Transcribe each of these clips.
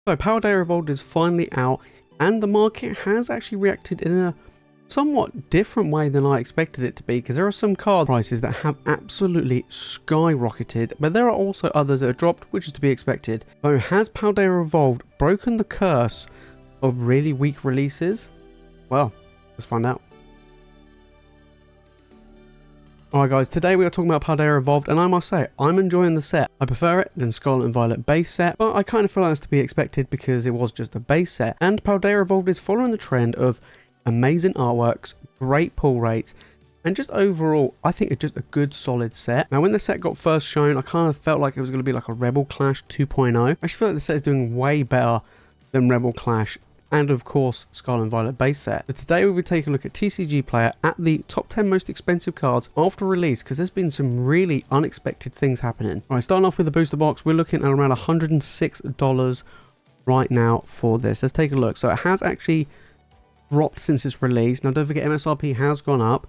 So Paldea Evolved is finally out, and the market has actually reacted in a somewhat different way than I expected it to be, because there are some card prices that have absolutely skyrocketed, but there are also others that have dropped, which is to be expected. So has Paldea Evolved broken the curse of really weak releases? Well, let's find out. Alright guys, today we are talking about Paldea Evolved, and I must say, I'm enjoying the set. I prefer it than Scarlet and Violet base set, but I kind of feel like that's to be expected because it was just a base set. And Paldea Evolved is following the trend of amazing artworks, great pull rates, and just overall, I think it's just a good solid set. Now when the set got first shown, I kind of felt like it was going to be like a Rebel Clash 2.0. I actually feel like the set is doing way better than Rebel Clash, and of course Scarlet and Violet base set. So today we will take a look at TCG Player at the top 10 most expensive cards after release, because there's been some really unexpected things happening. Alright, starting off with the booster box, we're looking at around $106 right now for this. Let's take a look. So it has actually dropped since its release. Now don't forget, MSRP has gone up,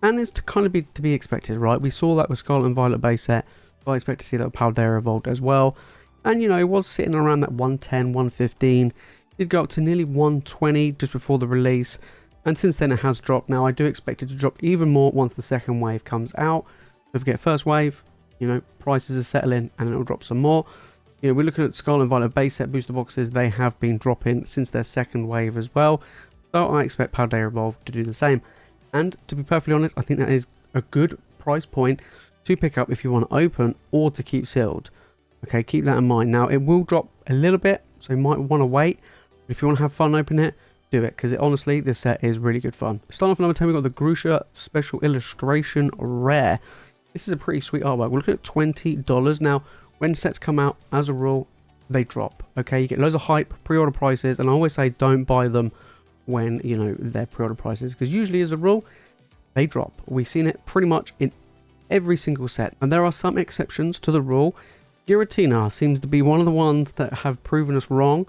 and it's to be expected, right? We saw that with Scarlet and Violet base set, so I expect to see that with Paldea Evolved as well. And you know, it was sitting around that 110, 115. Did go up to nearly 120 just before the release, and since then it has dropped. Now I do expect it to drop even more once the second wave comes out. Don't forget, first wave, you know, prices are settling and then it'll drop some more. You know, we're looking at Scarlet and Violet base set booster boxes. They have been dropping since their second wave as well, so I expect Paldea Evolved to do the same. And to be perfectly honest, I think that is a good price point to pick up if you want to open or to keep sealed. Okay, keep that in mind. Now it will drop a little bit, so you might want to wait. If you want to have fun opening it, do it, because honestly, this set is really good fun. Starting off at number 10, we've got the Grocer Special Illustration Rare. This is a pretty sweet artwork. We're looking at $20. Now, when sets come out, as a rule, they drop. Okay, you get loads of hype, pre-order prices, and I always say don't buy them when, you know, they're pre-order prices, because usually, as a rule, they drop. We've seen it pretty much in every single set, and there are some exceptions to the rule. Giratina seems to be one of the ones that have proven us wrong,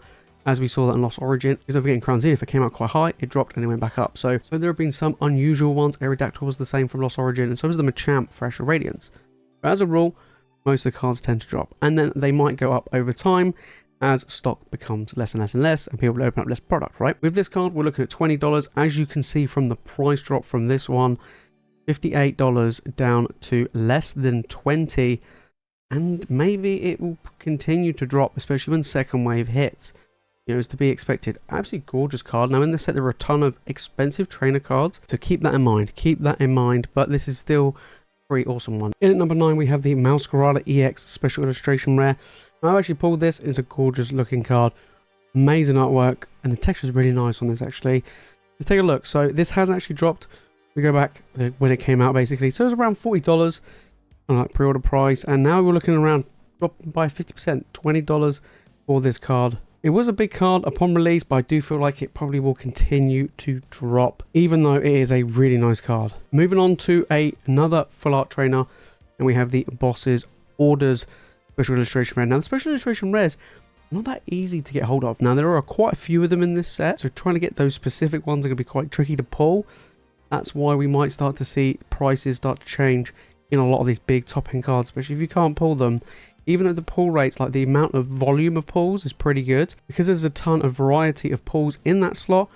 as we saw that in Lost Origin. Because over getting Crown Zenith, it came out quite high, it dropped and it went back up. So there have been some unusual ones. Aerodactyl was the same from Lost Origin, and so was the Machamp for Astral Radiance. But as a rule, most of the cards tend to drop, and then they might go up over time as stock becomes less and less and less, and people open up less product, right? With this card, we're looking at $20. As you can see from the price drop from this one, $58 down to less than $20, and maybe it will continue to drop, especially when second wave hits. You know, is to be expected. Absolutely gorgeous card. Now in this set there are a ton of expensive trainer cards, so keep that in mind. Keep that in mind, but this is still a pretty awesome one. In at number 9 we have the Masquerada EX Special Illustration Rare. Now, I've actually pulled this. It's a gorgeous looking card. Amazing artwork, and the texture is really nice on this actually. Let's take a look. So this has actually dropped. We go back when it came out basically. So it was around $40 on that pre-order price, and now we're looking around dropping by 50%, $20 for this card. It was a big card upon release, but I do feel like it probably will continue to drop, even though it is a really nice card. Moving on to another full art trainer, and we have the Boss's Orders Special Illustration Rare. Now the Special Illustration Rares are not that easy to get hold of. Now there are quite a few of them in this set, so trying to get those specific ones are going to be quite tricky to pull. That's why we might start to see prices start to change in a lot of these big top end cards, especially if you can't pull them. Even at the pull rates, like the amount of volume of pulls is pretty good, because there's a ton of variety of pulls in that slot.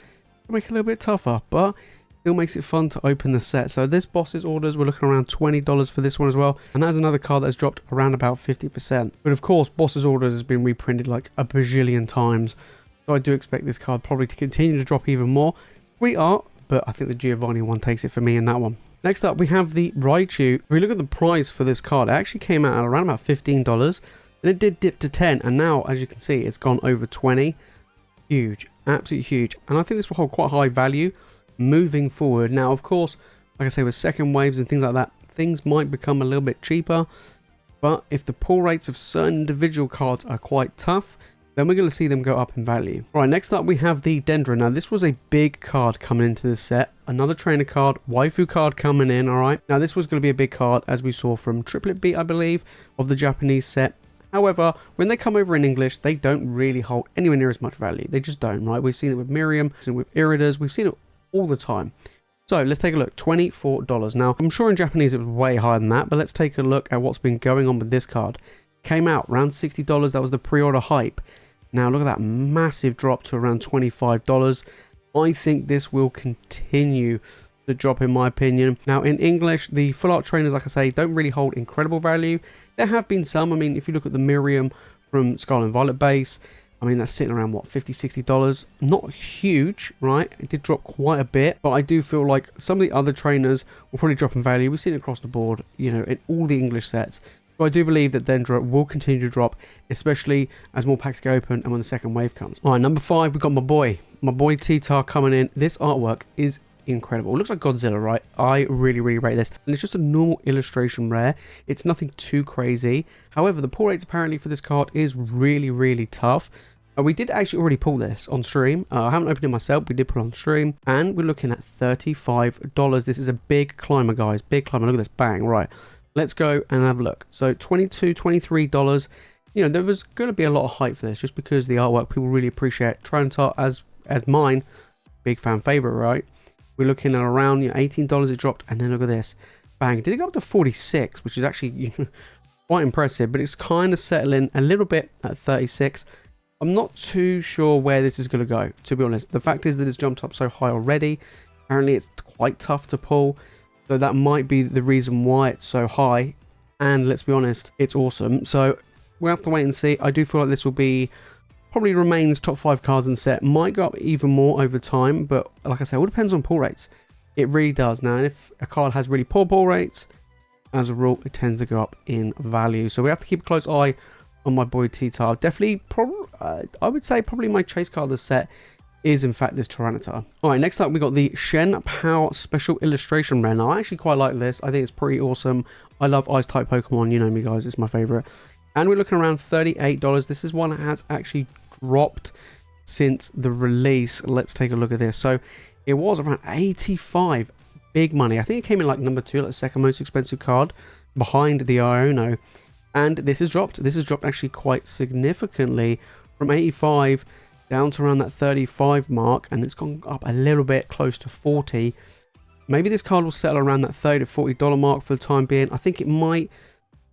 It'll make it a little bit tougher, but still makes it fun to open the set. So this Boss's Orders, we're looking around $20 for this one as well, and that's another card that's dropped around about 50%. But of course, Boss's Orders has been reprinted like a bajillion times, so I do expect this card probably to continue to drop even more. Sweet art, but I think the Giovanni one takes it for me in that one. Next up, we have the Raichu. If we look at the price for this card, it actually came out at around about $15, and it did dip to 10, and now, as you can see, it's gone over 20. Huge, absolutely huge, and I think this will hold quite high value moving forward. Now, of course, like I say, with second waves and things like that, things might become a little bit cheaper, but if the pull rates of certain individual cards are quite tough, then we're going to see them go up in value. Right, next up we have the Dendro. Now this was a big card coming into this set. Another trainer card, waifu card coming in, alright. Now this was going to be a big card, as we saw from Triplet Beat, I believe, of the Japanese set. However, when they come over in English, they don't really hold anywhere near as much value. They just don't, right? We've seen it with Miriam, we've seen it with Iridas, we've seen it all the time. So let's take a look, $24. Now, I'm sure in Japanese it was way higher than that, but let's take a look at what's been going on with this card. Came out around $60, that was the pre-order hype. Now look at that massive drop to around $25. I think this will continue to drop in my opinion. Now in English, the full art trainers, like I say, don't really hold incredible value. There have been some. I mean, if you look at the Miriam from Scarlet and Violet base, I mean, that's sitting around, what, $50-$60? Not huge, right? It did drop quite a bit, but I do feel like some of the other trainers will probably drop in value. We've seen it across the board, you know, in all the English sets. So I do believe that Dendro will continue to drop, especially as more packs get open and when the second wave comes. All right, number 5, we've got my boy Titar coming in. This artwork is incredible. It looks like Godzilla, right? I really rate this, and it's just a normal illustration rare. It's nothing too crazy. However, the pull rates apparently for this card is really tough. We did actually already pull this on stream. I haven't opened it myself. We did pull it on stream, and we're looking at $35. This is a big climber, guys. Big climber. Look at this. Bang. Right. Let's go and have a look. So $22, $23. You know, there was going to be a lot of hype for this just because the artwork people really appreciate. Tyranitar as mine, big fan favorite, right? We're looking at around, you know, $18 it dropped, and then look at this. Bang. Did it go up to 46, which is actually, you know, quite impressive, but it's kind of settling a little bit at 36. I'm not too sure where this is going to go, to be honest. The fact is that it's jumped up so high already. Apparently it's quite tough to pull, so that might be the reason why it's so high. And let's be honest, it's awesome. So we'll have to wait and see. I do feel like this will be, probably remains top 5 cards in the set. Might go up even more over time, but like I said, it all depends on pull rates. It really does. Now, if a card has really poor pull rates, as a rule, it tends to go up in value. So we have to keep a close eye on my boy Titar. Definitely, I would say probably my chase card of the set is in fact this Tyranitar. Alright, next up we got the Shenpow Special Illustration Rare. Now I actually quite like this. I think it's pretty awesome. I love Ice type Pokemon, you know me guys, it's my favourite. And we're looking around $38. This is one that has actually dropped since the release. Let's take a look at this. So it was around 85. Big money. I think it came in like number 2, like the second most expensive card behind the Iono. And this has dropped. This has dropped actually quite significantly from 85 down to around that 35 mark, and it's gone up a little bit close to 40. Maybe this card will settle around that $30 to $40 mark for the time being. I think it might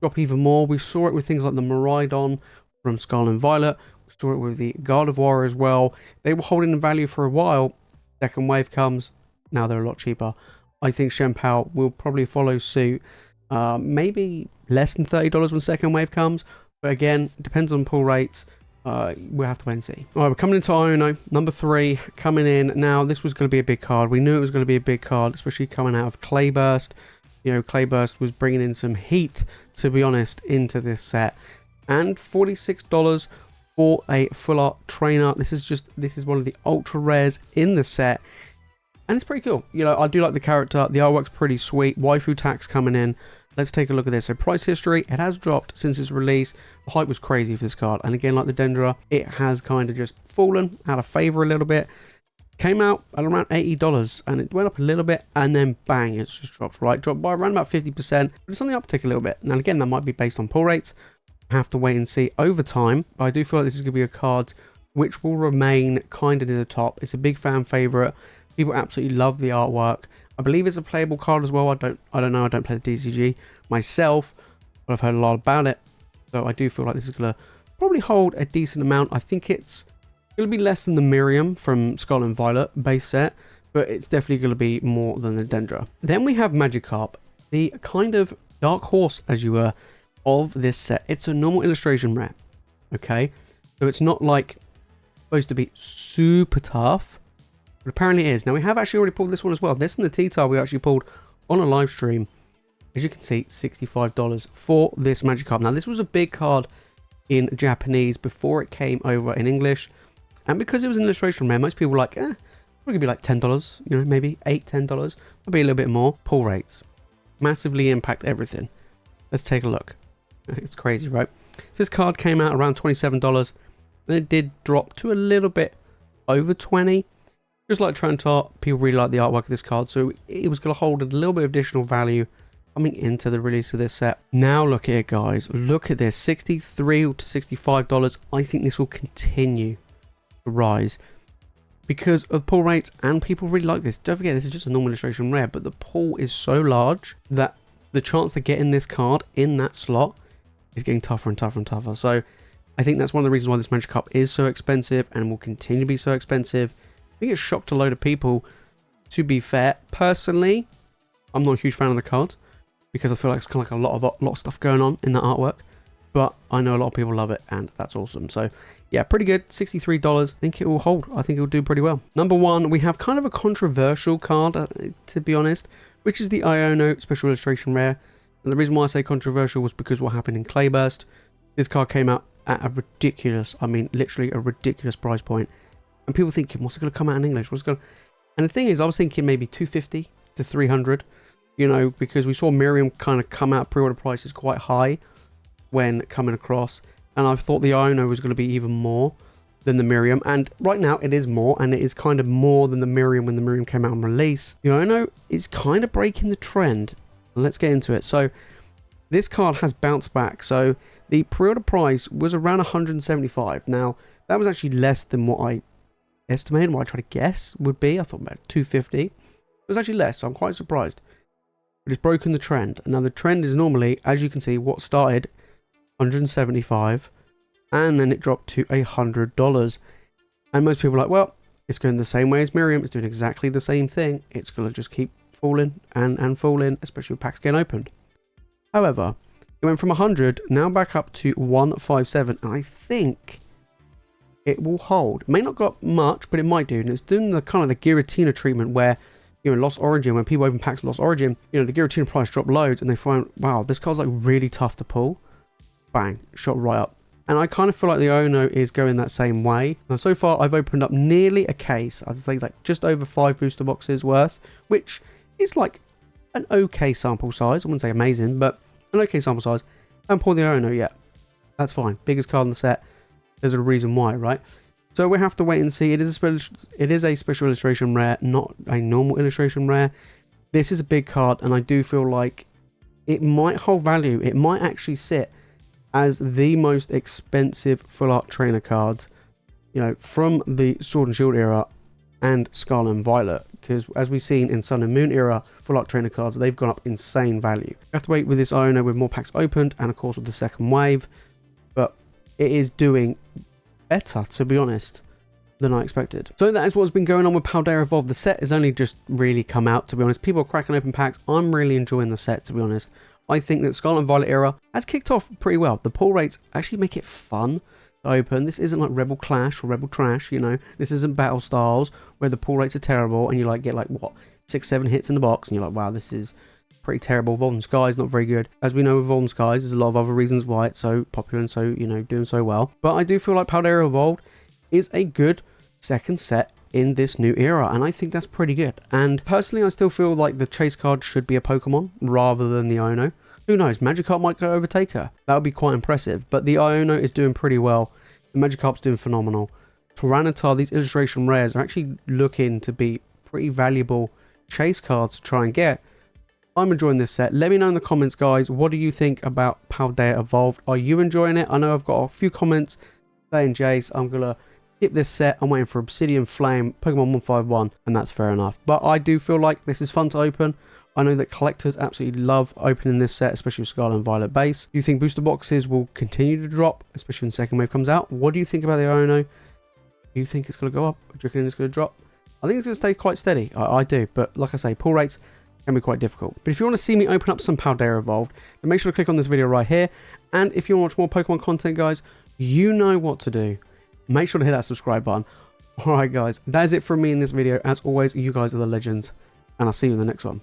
drop even more. We saw it with things like the Miraidon from Scarlet and Violet. We saw it with the Gardevoir as well. They were holding in value for a while. Second wave comes. Now they're a lot cheaper. I think Shenpow will probably follow suit. Maybe less than $30 when second wave comes, but again, it depends on pull rates. We'll have to wait and see. All right, we're coming into Iono, number 3 coming in. Now this was going to be a big card. We knew it was going to be a big card, especially coming out of Clayburst. You know, Clayburst was bringing in some heat, to be honest, into this set. And $46 for a full art trainer. This is one of the ultra rares in the set, and it's pretty cool. You know, I do like the character. The artwork's pretty sweet. Waifu tax coming in. Let's take a look at this. So price history, it has dropped since its release. The hype was crazy for this card. And again, like the Dendro, it has kind of just fallen out of favor a little bit. Came out at around $80 and it went up a little bit and then bang, it just dropped, right? Dropped by around about 50%, but it's on the uptick a little bit. Now again, that might be based on pull rates. Have to wait and see over time. But I do feel like this is going to be a card which will remain kind of near the top. It's a big fan favorite. People absolutely love the artwork. I believe it's a playable card as well. I don't know. I don't play the DCG myself, but I've heard a lot about it. So I do feel like this is going to probably hold a decent amount. I think it's going to be less than the Miriam from Scarlet and Violet base set, but it's definitely going to be more than the Dendro. Then we have Magikarp, the kind of dark horse, as you were, of this set. It's a normal illustration rare. Okay, so it's not like supposed to be super tough. But apparently it is. Now we have actually already pulled this one as well. This and the Titar we actually pulled on a live stream. As you can see, $65 for this Magikarp. Now this was a big card in Japanese before it came over in English. And because it was an illustration rare, most people were like, it's probably gonna be like $10, you know, maybe $8, $10. Maybe a little bit more. Pull rates massively impact everything. Let's take a look. It's crazy, right? So this card came out around $27. Then it did drop to a little bit over 20. Just like Tyranitar, people really like the artwork of this card, so it was going to hold a little bit of additional value coming into the release of this set. Now look at it, guys. Look at this, $63 to $65. I think this will continue to rise because of pull rates, and people really like this. Don't forget, this is just a normal illustration rare, but the pull is so large that the chance to get in this card in that slot is getting tougher and tougher and tougher. So I think that's one of the reasons why this Magikarp is so expensive and will continue to be so expensive. I think it shocked a load of people, to be fair. Personally, I'm not a huge fan of the cards because I feel like it's kind of like a lot of stuff going on in the artwork. But I know a lot of people love it, and that's awesome. So, yeah, pretty good. $63. I think it will hold. I think it will do pretty well. Number 1, we have kind of a controversial card, to be honest, which is the Iono Special Illustration Rare. And the reason why I say controversial was because what happened in Clayburst. This card came out at a ridiculous, I mean, literally a ridiculous price point. And people thinking, what's it going to come out in English? What's it going to... And the thing is, I was thinking maybe 250 to 300, you know, because we saw Miriam kind of come out pre-order prices quite high when coming across, and I thought the Iono was going to be even more than the Miriam, and right now it is more, and it is kind of more than the Miriam when the Miriam came out on release. The Iono is kind of breaking the trend. Let's get into it. So this card has bounced back. So the pre-order price was around 175. Now that was actually less than what I estimated, what I tried to guess would be. I thought about 250. It was actually less, so I'm quite surprised. But it's broken the trend. Now the trend is normally, as you can see, what started 175 and then it dropped to $100, and most people are like, well, it's going the same way as Miriam, it's doing exactly the same thing, it's going to just keep falling and falling, especially with packs getting opened. However, it went from 100 now back up to 157, and I think it will hold. It may not got much, but it might do, and it's doing the kind of the Giratina treatment where, you know, Lost Origin, when people open packs of Lost Origin, you know, the Giratina price dropped loads and they find, wow, this card's like really tough to pull. Bang, shot right up. And I kind of feel like the Ono is going that same way. Now, so far, I've opened up nearly a case. I'd say like just over 5 booster boxes worth, which is like an okay sample size. I wouldn't say amazing, but an okay sample size. I haven't pulled the Ono yet. That's fine. Biggest card in the set. There's a reason why, right? So we have to wait and see. It is a special illustration rare, not a normal illustration rare. This is a big card, and I do feel like it might hold value. It might actually sit as the most expensive full art trainer cards, you know, from the Sword and Shield era and Scarlet and Violet, because as we've seen in Sun and Moon era full art trainer cards, they've gone up insane value. We have to wait with this Iono with more packs opened and of course with the second wave, but it is doing better, to be honest, than I expected. So that is what's been going on with Paldea Evolved. The set has only just really come out, to be honest. People are cracking open packs. I'm really enjoying the set, to be honest. I think that Scarlet and Violet era has kicked off pretty well. The pull rates actually make it fun to open. This isn't like Rebel Clash or Rebel Trash, you know. This isn't Battle Styles where the pull rates are terrible and you like get like, what, 6-7 hits in the box and you're like, wow, this is pretty terrible. Evolved Sky is not very good. As we know with Evolved Skies, there's a lot of other reasons why it's so popular and so, you know, doing so well. But I do feel like Paldea Evolved is a good second set in this new era, and I think that's pretty good. And personally, I still feel like the chase card should be a Pokemon rather than the Iono. Who knows, Magikarp might go overtake her. That would be quite impressive, but the Iono is doing pretty well. The Magikarp's doing phenomenal. Tyranitar, these illustration rares are actually looking to be pretty valuable chase cards to try and get. I'm enjoying this set. Let me know in the comments, guys, what do you think about Paldea Evolved? Are you enjoying it? I know I've got a few comments saying, Jace, I'm going to skip this set. I'm waiting for Obsidian Flame, Pokemon 151, and that's fair enough. But I do feel like this is fun to open. I know that collectors absolutely love opening this set, especially with Scarlet and Violet base. Do you think booster boxes will continue to drop, especially when the second wave comes out? What do you think about the Iono? Do you think it's going to go up? Do you reckon it's going to drop? I think it's going to stay quite steady. I do, but like I say, pull rates can be quite difficult. But if you want to see me open up some Paldea Evolved, then make sure to click on this video right here. And if you want to watch more Pokemon content, guys, you know what to do. Make sure to hit that subscribe button. Alright guys, that is it from me in this video. As always, you guys are the legends, and I'll see you in the next one.